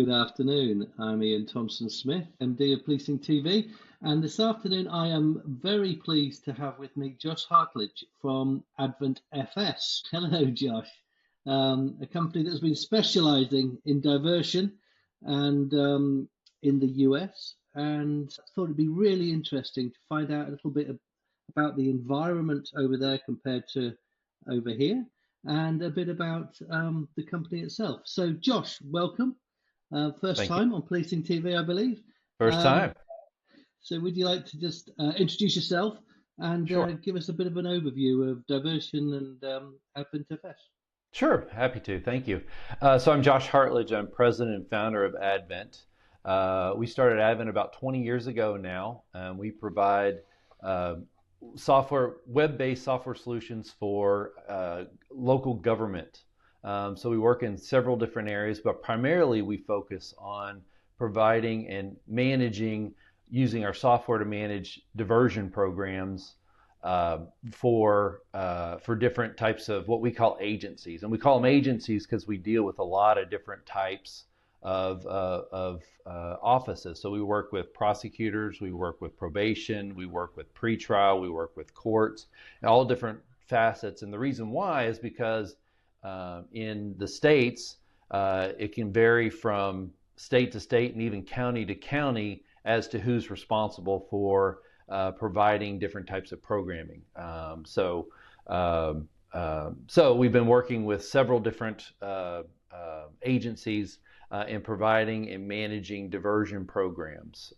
Good afternoon. I'm Ian Tomson-Smith, MD of Policing TV, and this afternoon I am very pleased to have with me Josh Hartlage from AdventFS. Hello, Josh. A company that's been specialising in diversion and in the US, and I thought it'd be really interesting to find out a little bit about the environment over there compared to over here, and a bit about the company itself. So, Josh, welcome. First Thank you. time on Policing TV, I believe. First time. So would you like to just introduce yourself and Sure. give us a bit of an overview of diversion and AdventFS? Sure. Happy to. Thank you. So I'm Josh Hartlage. I'm president and founder of Advent. We started Advent about 20 years ago now. We provide web-based software solutions for local government. So we work in several different areas, but primarily we focus on providing and managing, using our software to manage diversion programs for different types of what we call agencies. And we call them agencies because we deal with a lot of different types of offices. So we work with prosecutors, we work with probation, we work with pretrial, we work with courts, and all different facets. And the reason why is because in the states, it can vary from state to state and even county to county as to who's responsible for providing different types of programming. So we've been working with several different agencies in providing and managing diversion programs.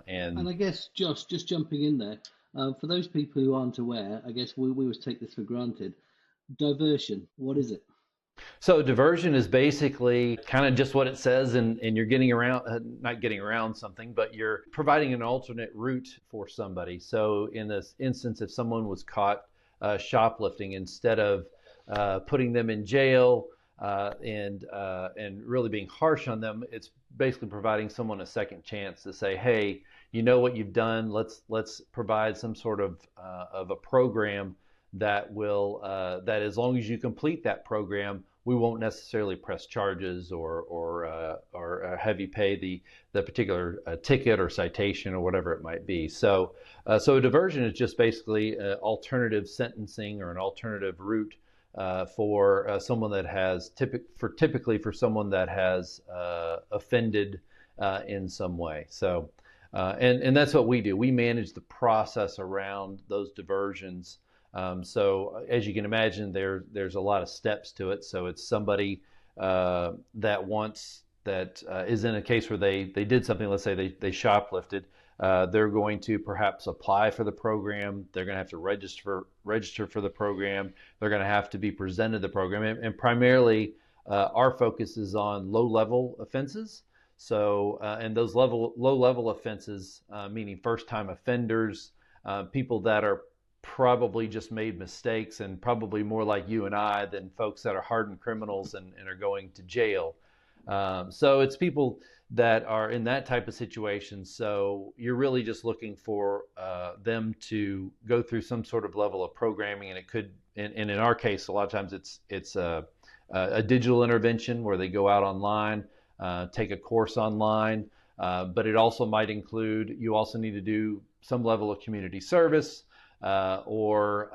And I guess, Josh, just jumping in there, for those people who aren't aware, I guess we always take this for granted. Diversion, what is it? So diversion is basically kind of just what it says, and you're getting around, not getting around something, but you're providing an alternate route for somebody. So in this instance, if someone was caught shoplifting, instead of putting them in jail and really being harsh on them, it's basically providing someone a second chance to say, hey, you know what you've done, let's provide some sort of a program that will that as long as you complete that program, we won't necessarily press charges or have you pay the particular ticket or citation or whatever it might be. So a diversion is just basically alternative sentencing or an alternative route for someone that has typically for someone that has offended in some way. So and that's what we do. We manage the process around those diversions. So as you can imagine, there's a lot of steps to it. So it's somebody that is in a case where they did something, let's say they shoplifted. They're going to perhaps apply for the program. They're going to have to register for the program. They're going to have to be presented the program. And primarily, our focus is on low-level offenses. So and those low-level offenses, meaning first-time offenders, people that are probably just made mistakes and probably more like you and I than folks that are hardened criminals and are going to jail. So it's people that are in that type of situation. So you're really just looking for them to go through some sort of level of programming, and it could, and in our case, a lot of times it's a digital intervention where they go out online, take a course online, but it also might include, you also need to do some level of community service. Or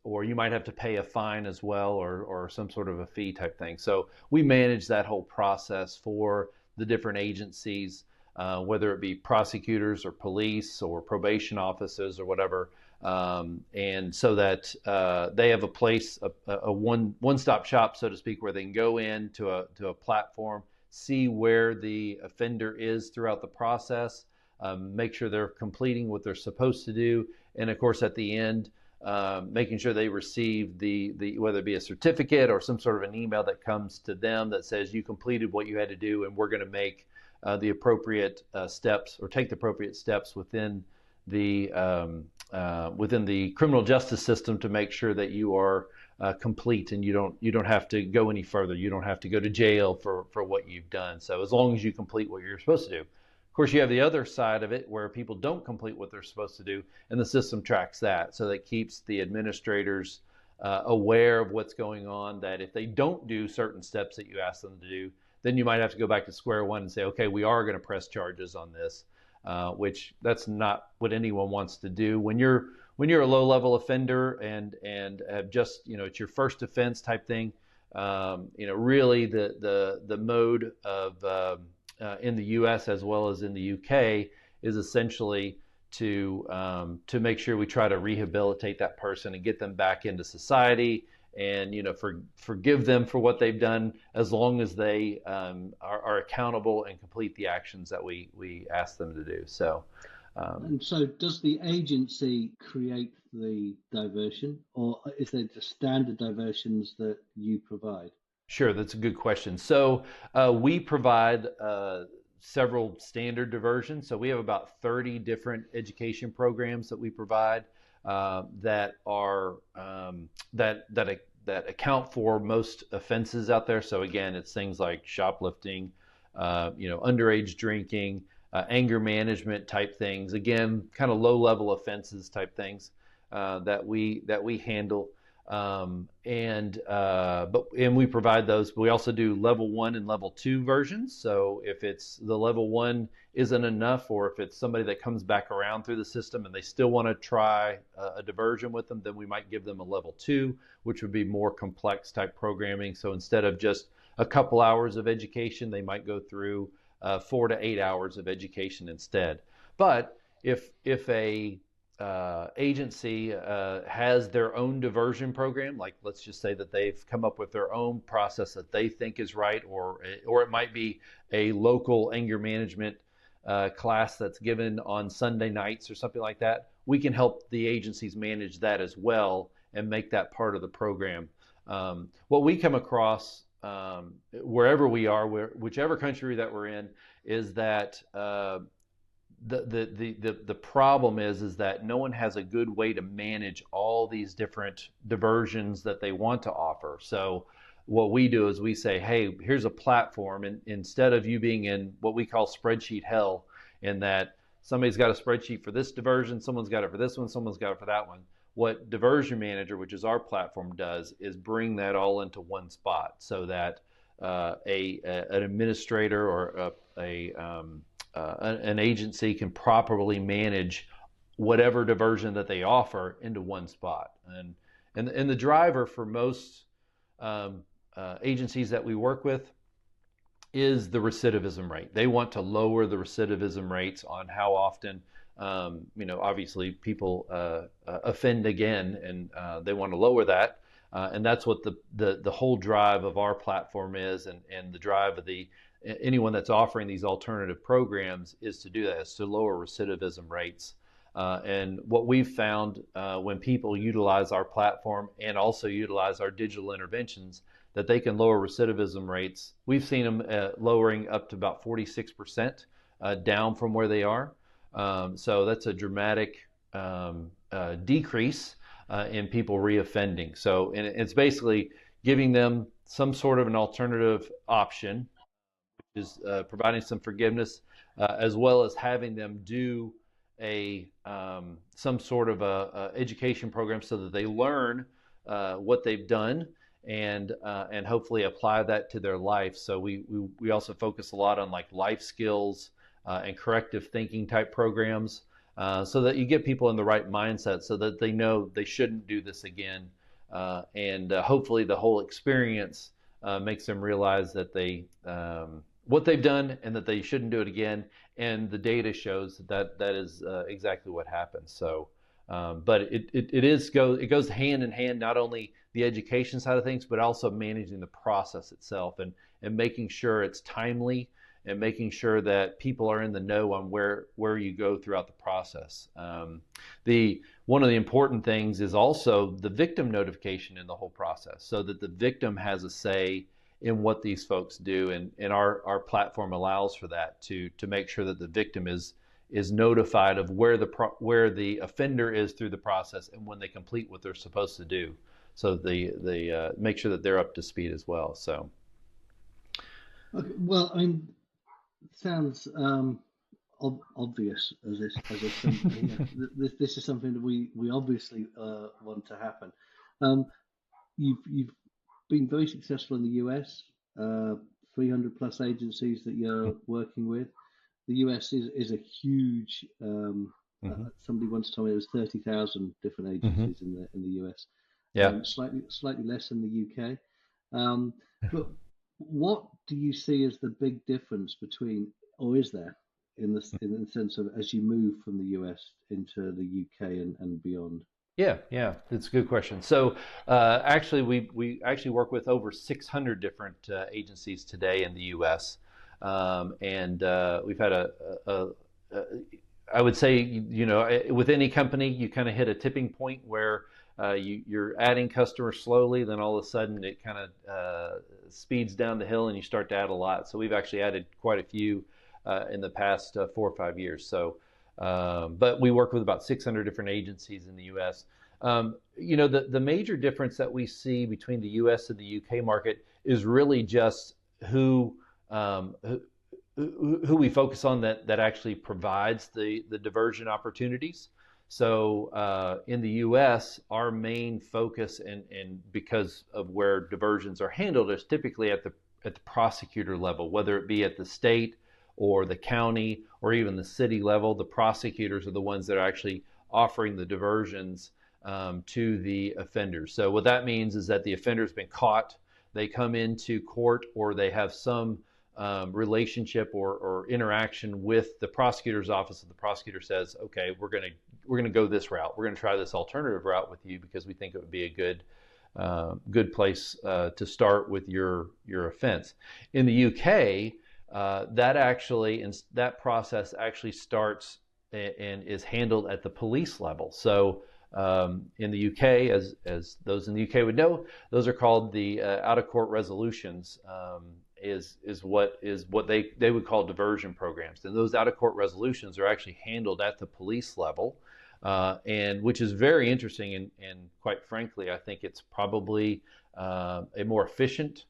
you might have to pay a fine as well, or some sort of a fee type thing. So we manage that whole process for the different agencies, whether it be prosecutors or police or probation officers or whatever, and so that they have a place, a one-stop shop, so to speak, where they can go in to a platform, see where the offender is throughout the process, make sure they're completing what they're supposed to do, and of course at the end, making sure they receive the whether it be a certificate or some sort of an email that comes to them that says you completed what you had to do, and we're going to make the appropriate steps, or take the appropriate steps within the criminal justice system to make sure that you are complete, and you don't have to go any further. You don't have to go to jail for what you've done. So as long as you complete what you're supposed to do. Of course, you have the other side of it where people don't complete what they're supposed to do, and the system tracks that. So that keeps the administrators aware of what's going on, that if they don't do certain steps that you ask them to do, then you might have to go back to square one and say, okay, we are going to press charges on this, which that's not what anyone wants to do. When you're a low-level offender and have just, it's your first offense type thing, really the mode of in the U.S. as well as in the U.K. is essentially to make sure we try to rehabilitate that person and get them back into society, and forgive them for what they've done, as long as they are accountable and complete the actions that we ask them to do. So. And so, does the agency create the diversion, or is there just standard diversions that you provide? Sure, that's a good question. So we provide several standard diversions. So we have about 30 different education programs that we provide that are that account for most offenses out there. So again, it's things like shoplifting, underage drinking, anger management type things. Again, kind of low-level offenses type things that we handle. And we provide those. But we also do level 1 and level 2 versions. So if it's the level 1 isn't enough, or if it's somebody that comes back around through the system and they still want to try a diversion with them, then we might give them a level 2, which would be more complex type programming. So instead of just a couple hours of education, they might go through 4 to 8 hours of education instead. But if a agency has their own diversion program, like let's just say that they've come up with their own process that they think is right, or it might be a local anger management class that's given on Sunday nights or something like that, we can help the agencies manage that as well and make that part of the program. What we come across wherever we are, whichever country that we're in, is that the problem is that no one has a good way to manage all these different diversions that they want to offer. So what we do is we say, hey, here's a platform, and instead of you being in what we call spreadsheet hell, in that somebody's got a spreadsheet for this diversion, someone's got it for this one, someone's got it for that one. What Diversion Manager, which is our platform, does is bring that all into one spot, so that an administrator or an agency can properly manage whatever diversion that they offer into one spot. And the driver for most agencies that we work with is the recidivism rate. They want to lower the recidivism rates on how often, obviously people offend again, and they want to lower that. And that's what the whole drive of our platform is, and the drive of anyone that's offering these alternative programs is to do that, is to lower recidivism rates. And what we've found when people utilize our platform and also utilize our digital interventions, that they can lower recidivism rates. We've seen them lowering up to about 46% down from where they are. So that's a dramatic decrease in people reoffending. So it's basically giving them some sort of an alternative option, which is providing some forgiveness, as well as having them do some sort of a education program so that they learn what they've done, and hopefully apply that to their life. So we also focus a lot on like life skills and corrective thinking type programs, so that you get people in the right mindset, so that they know they shouldn't do this again, and hopefully the whole experience makes them realize that what they've done, and that they shouldn't do it again. And the data shows that is exactly what happens. So, but it goes hand in hand, not only the education side of things, but also managing the process itself, and making sure it's timely, and making sure that people are in the know on where you go throughout the process. One of the important things is also the victim notification in the whole process, so that the victim has a say in what these folks do, and our platform allows for that, to make sure that the victim is notified of where the offender is through the process, and when they complete what they're supposed to do, so they make sure that they're up to speed as well. So, okay, well, I mean, it sounds obvious as this this is something that we obviously want to happen. You've been very successful in the US, 300 plus agencies that you're working with. The US is a huge. Mm-hmm. Somebody once told me there was 30,000 different Mm-hmm. agencies in the US. Yeah. Slightly less in the UK. But what do you see as the big difference between, or is there, in the sense of as you move from the US into the UK and beyond? Yeah, it's a good question. So actually, we actually work with over 600 different agencies today in the U.S. And we've had a I would say, with any company, you kind of hit a tipping point where you're adding customers slowly, then all of a sudden it kind of speeds down the hill and you start to add a lot. So we've actually added quite a few in the past 4 or 5 years. So, but we work with about 600 different agencies in the U.S. The major difference that we see between the U.S. and the U.K. market is really just who um, who we focus on that actually provides the diversion opportunities. So in the U.S., our main focus and because of where diversions are handled is typically at the prosecutor level, whether it be at the state or the county or even the city level. The prosecutors are the ones that are actually offering the diversions to the offenders. So what that means is that the offender's been caught, they come into court, or they have some relationship or interaction with the prosecutor's office, and the prosecutor says, "Okay, we're gonna go this route. We're gonna try this alternative route with you because we think it would be a good place to start with your offense." In the UK, that process actually starts and is handled at the police level. So in the UK, as those in the UK would know, those are called the out of court resolutions. Is what they would call diversion programs, and those out of court resolutions are actually handled at the police level, and which is very interesting, and quite frankly, I think it's probably a more efficient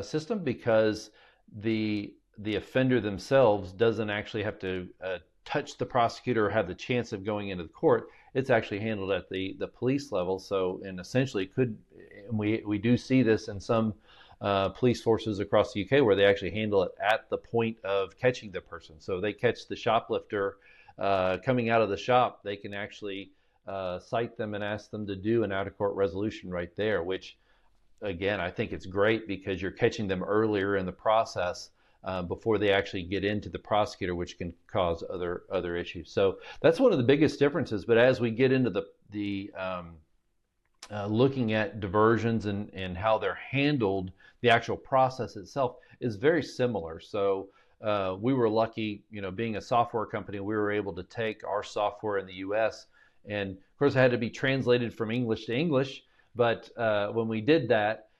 system because the offender themselves doesn't actually have to touch the prosecutor or have the chance of going into the court. It's actually handled at the police level. So, and essentially, we do see this in some police forces across the UK where they actually handle it at the point of catching the person. So they catch the shoplifter coming out of the shop, they can actually cite them and ask them to do an out-of-court resolution right there, which, again, I think it's great because you're catching them earlier in the process before they actually get into the prosecutor, which can cause other issues. So that's one of the biggest differences. But as we get into the looking at diversions and how they're handled, the actual process itself is very similar. So we were lucky, being a software company, we were able to take our software in the U.S. and of course it had to be translated from English to English. But when we did that,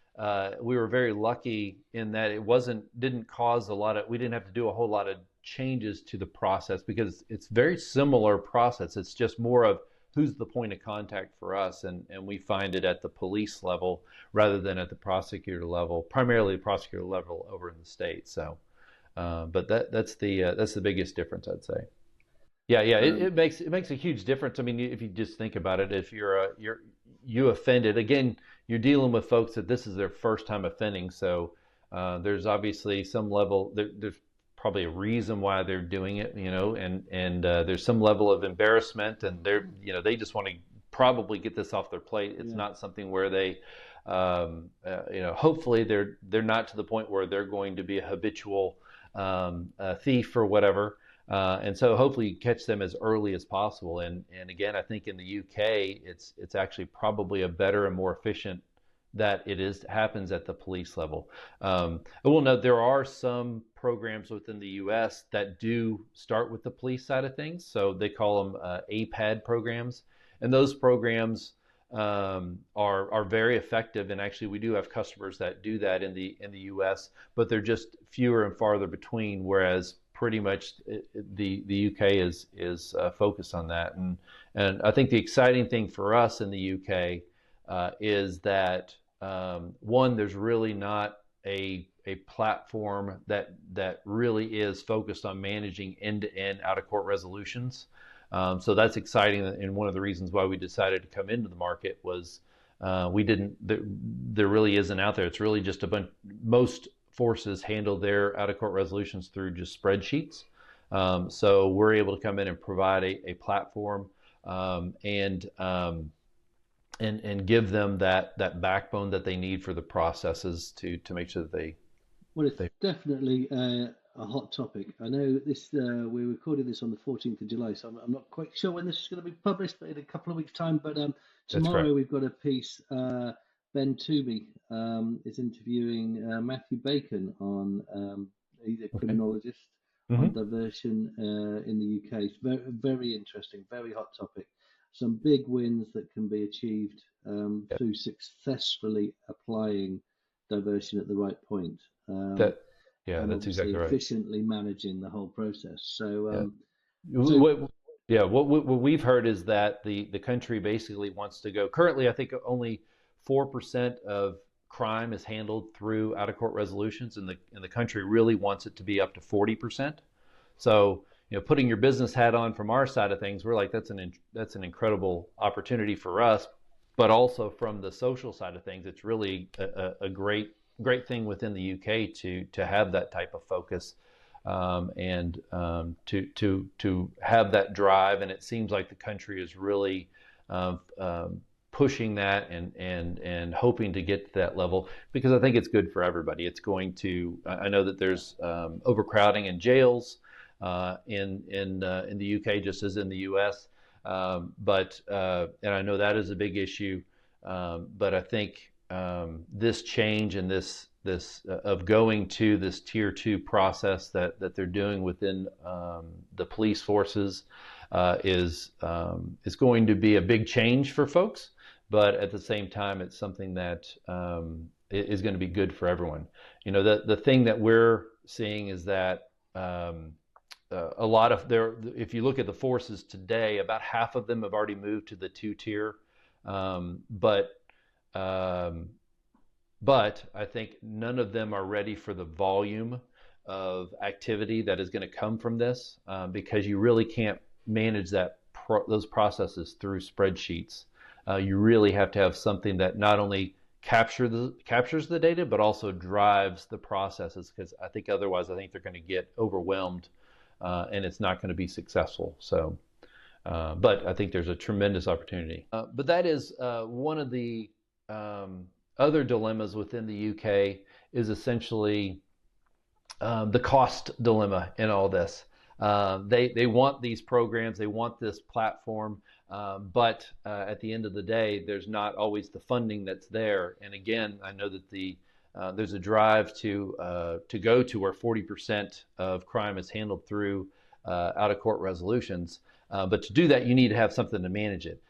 we were very lucky in that didn't cause we didn't have to do a whole lot of changes to the process because it's very similar process. It's just more of who's the point of contact for us, and we find it at the police level rather than at the prosecutor level, primarily the prosecutor level over in the States. So, but that's the biggest difference, I'd say. Yeah, it makes a huge difference. I mean, if you just think about it, if you offended, again, you're dealing with folks that this is their first time offending, so there's obviously some level there's probably a reason why they're doing it, and there's some level of embarrassment, and they just want to probably get this off their plate. It's not something where they, hopefully they're not to the point where they're going to be a habitual thief or whatever. And so hopefully you catch them as early as possible. And again, I think in the UK, it's actually probably a better and more efficient that happens at the police level. I will note there are some programs within the U.S. that do start with the police side of things. So they call them APAD programs, and those programs are very effective. And actually, we do have customers that do that in the U.S., but they're just fewer and farther between. Whereas pretty much the UK is focused on that, and I think the exciting thing for us in the UK is that one, there's really not a platform that really is focused on managing end-to-end out-of-court resolutions. So that's exciting, and one of the reasons why we decided to come into the market was there really isn't out there. It's really just most forces handle their out-of-court resolutions through just spreadsheets. So we're able to come in and provide a platform and give them that backbone that they need for the processes to make sure that they. Well, it's definitely a hot topic. I know this. We're recording this on the 14th of July, so I'm not quite sure when this is going to be published, but in a couple of weeks' time. But tomorrow we've got a piece. Ben Toomey is interviewing Matthew Bacon on. He's a criminologist on diversion in the UK. It's very, very interesting, very hot topic. Some big wins that can be achieved through successfully applying diversion at the right point. That's exactly right. Efficiently managing the whole process. So, what we've heard is that the country basically wants to go. Currently, I think only 4% of crime is handled through out-of-court resolutions, and the country really wants it to be up to 40%. So, putting your business hat on from our side of things, we're like, that's an incredible opportunity for us, but also from the social side of things, it's really a great thing within the UK to have that type of focus and to have that drive. And it seems like the country is really pushing that and hoping to get to that level, because I think it's good for everybody. It's going to. I know that there's overcrowding in jails in the UK, just as in the US, but and I know that is a big issue. But I think this change and this of going to this tier 2 process that they're doing within the police forces is going to be a big change for folks. But at the same time, it's something that is going to be good for everyone. The thing that we're seeing is that a lot of if you look at the forces today, about half of them have already moved to the 2-tier. But I think none of them are ready for the volume of activity that is going to come from this, because you really can't manage those processes through spreadsheets. You really have to have something that not only captures the data, but also drives the processes, because I think otherwise they're going to get overwhelmed and it's not going to be successful. So. But I think there's a tremendous opportunity. But that is one of the other dilemmas within the UK is essentially the cost dilemma in all this. They want these programs, they want this platform, but at the end of the day, there's not always the funding that's there. And again, I know that there's a drive to go to where 40% of crime is handled through out-of-court resolutions. But to do that, you need to have something to manage it.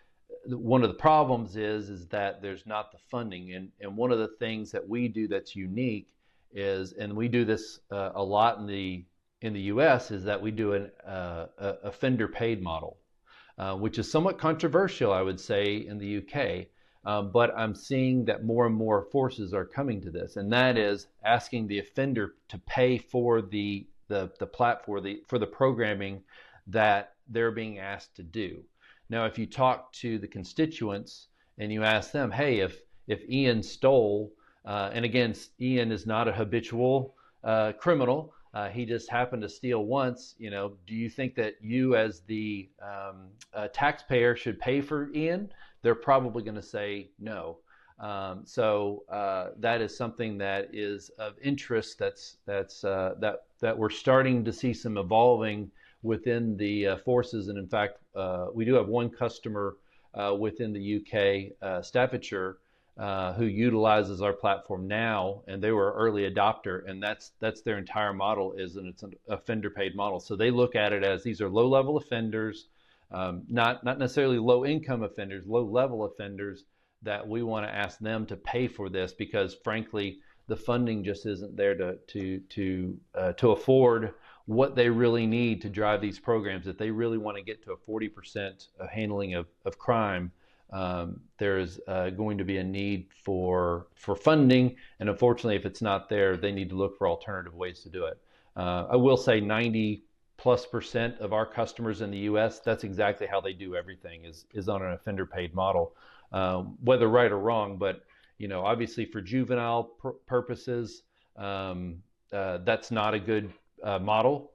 One of the problems is that there's not the funding. And one of the things that we do that's unique is, and we do this a lot in the US, is that we do an offender paid model, which is somewhat controversial, I would say, in the UK. But I'm seeing that more and more forces are coming to this, and that is asking the offender to pay for the platform, for the programming that they're being asked to do. Now, if you talk to the constituents and you ask them, hey, if Ian stole, and again, Ian is not a habitual criminal, he just happened to steal once, do you think that you as the taxpayer should pay for Ian? They're probably going to say no. So that is something that is of interest that we're starting to see some evolving within the forces. And in fact, we do have one customer within the UK, Staffordshire, who utilizes our platform now, and they were an early adopter, and that's their entire model and it's an offender paid model. So they look at it as these are low level offenders, not necessarily low income offenders, low level offenders, that we want to ask them to pay for this, because frankly, the funding just isn't there to afford what they really need to drive these programs. If they really want to get to a 40% handling of crime, there's going to be a need for funding, and unfortunately, if it's not there, they need to look for alternative ways to do it. I will say 90+% of our customers in the US, that's exactly how they do everything, is on an offender paid model, whether right or wrong. But obviously for juvenile purposes, That's not a good model,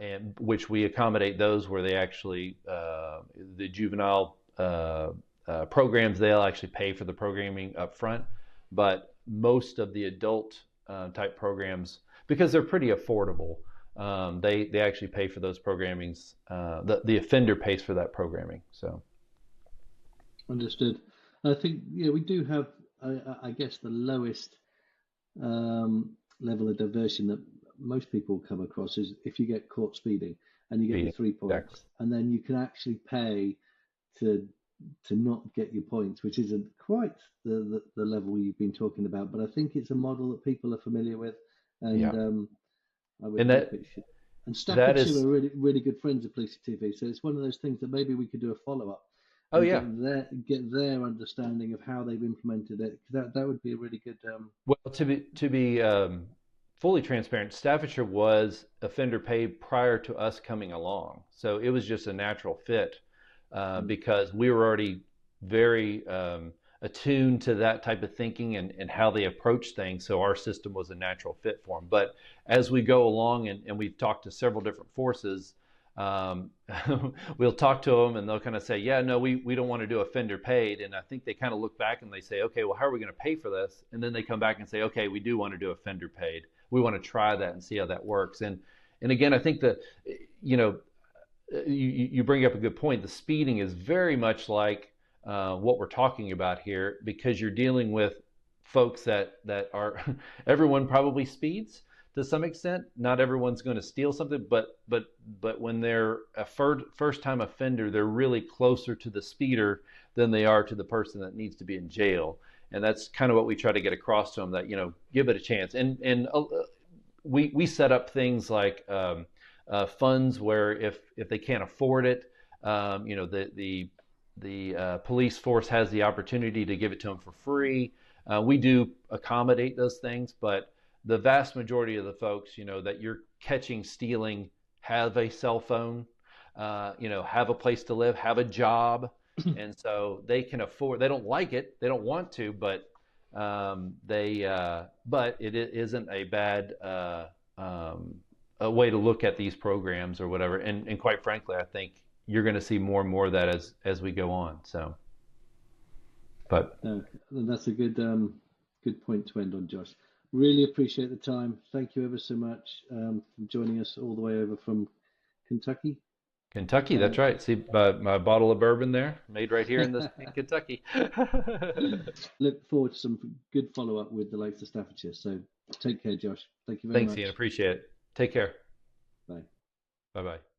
and which we accommodate those where they actually the juvenile programs, they'll actually pay for the programming up front, but most of the adult type programs, because they're pretty affordable, they actually pay for those programmings. The offender pays for that programming. So Understood. I think we do have, I guess, the lowest level of diversion that most people come across is if you get caught speeding and you get your speeding, three exactly. points, and then you can actually pay to not get your points, which isn't quite the level you've been talking about. But I think it's a model that people are familiar with, and Yeah, I would and hope it should. And that Staffordshire is. are really good friends of Police TV, so it's one of those things that maybe we could do a follow up Oh and yeah. get their understanding of how they've implemented it. 'Cause that would be a really good. Well, to be fully transparent, Staffordshire was offender paid prior to us coming along, so it was just a natural fit Mm, because we were already very attuned to that type of thinking and how they approach things. So our system was a natural fit for them. But as we go along and we've talked to several different forces, um, we'll talk to them and they'll kind of say, yeah, no, we don't want to do offender paid. And I think they kind of look back and they say, okay, well, how are we going to pay for this? And then they come back and say, okay, we do want to do offender paid. We want to try that and see how that works. And again, I think that, you know, you bring up a good point. The speeding is very much like what we're talking about here, because you're dealing with folks that are everyone probably speeds to some extent. Not everyone's going to steal something, but when they're a first time offender, they're really closer to the speeder than they are to the person that needs to be in jail. And that's kind of what we try to get across to them, that give it a chance. And we set up things like funds where if they can't afford it, the police force has the opportunity to give it to them for free. We do accommodate those things, but the vast majority of the folks, that you're catching stealing have a cell phone, have a place to live, have a job, and so they can afford. They don't like it, they don't want to, but but it isn't a bad a way to look at these programs or whatever. And quite frankly, I think you're going to see more and more of that as we go on. So, but no, that's a good point to end on, Josh. Really appreciate the time. Thank you ever so much for joining us all the way over from Kentucky. Kentucky, Uh, that's right. See my bottle of bourbon there, made right here in Kentucky. Look forward to some good follow up with the likes of Staffordshire. So take care, Josh. Thank you very Thanks, Ian. much. Appreciate it. Take care. Bye. Bye bye.